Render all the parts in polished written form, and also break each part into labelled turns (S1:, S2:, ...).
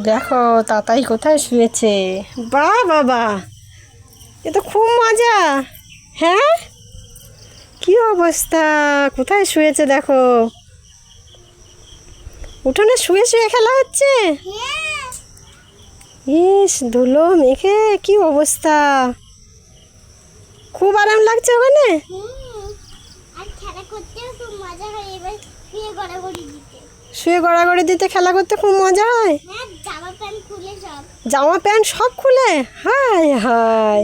S1: দেখো তাতাই কোথায় শুয়েছে। বাবা, এ তো খুব মজা। হ্যাঁ, কি অবস্থা, কোথায় শুয়েছে দেখো। উঠোনে শুয়ে শুয়ে খেলা হচ্ছে। ইস, ধুলো মেখে কি অবস্থা, খুব আরাম লাগছে ওখানে। শুয়ে গড়াগড়ি দিতে খেলা করতে খুব মজা হয়। জামা প্যান্ট সব খুলে, হায় হায়।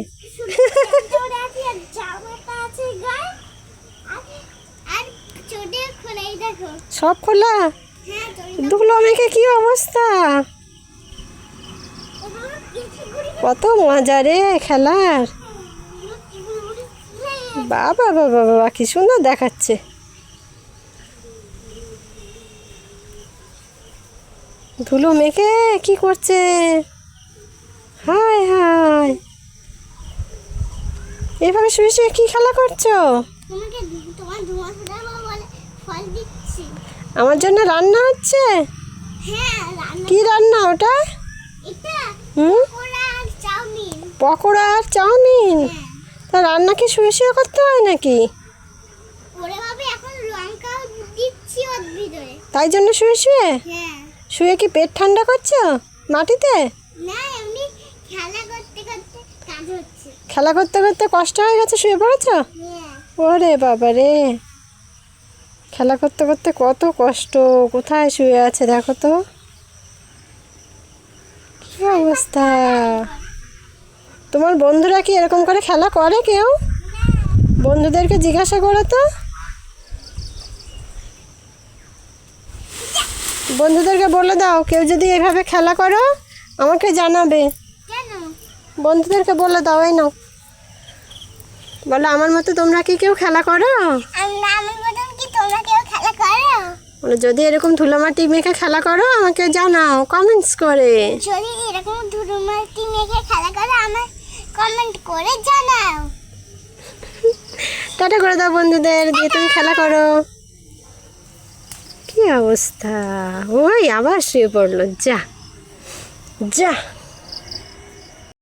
S1: সব খোলা, ধুলো মেখে কি অবস্থা। কত মজা রে খেলার। বাবা বাবা বাবা, কি সুন্দর দেখাচ্ছে। ধুলো মেখে কি করছে, হায় হায়। এভাবে শুয়ে শুয়ে কি খেলা করছো? আমার জন্য রান্না হচ্ছে। কি রান্না ওটা? পকোড়া আর চাউমিন। তা রান্না কি শুয়ে শুয়ে করতে হয় নাকি? তাই জন্য শুয়ে শুয়ে শুয়ে কি পেট ঠান্ডা করছো মাটিতে? খেলা করতে করতে কষ্ট হয়ে গেছে, শুয়ে পড়েছ? ওরে বাবা রে, খেলা করতে করতে কত কষ্ট। কোথায় শুয়ে আছে দেখো তো, কি অবস্থা। তোমার বন্ধুরা কি এরকম করে খেলা করে কেউ? বন্ধুদেরকে জিজ্ঞাসা করো তো। বন্ধুদেরকে বলে দাও, কেউ যদি এভাবে খেলা করো আমাকে জানাবে। বন্ধুদেরকে বলে দাও, এই নাও, বলো আমার মতো তোমরা কি কেউ খেলা করো? যদি এরকম ধুলোমাটি মেখে খেলা করো আমাকে জানাও কমেন্টস করে।
S2: যদি এরকম ধুলোমাটি মেখে খেলা করো আমার কমেন্ট করে জানাও।
S1: টাটা করে দাও বন্ধুদের, দিয়ে তুমি খেলা করো। কি অবস্থা, ওই আবার শুয়ে পড়লো। যা যা।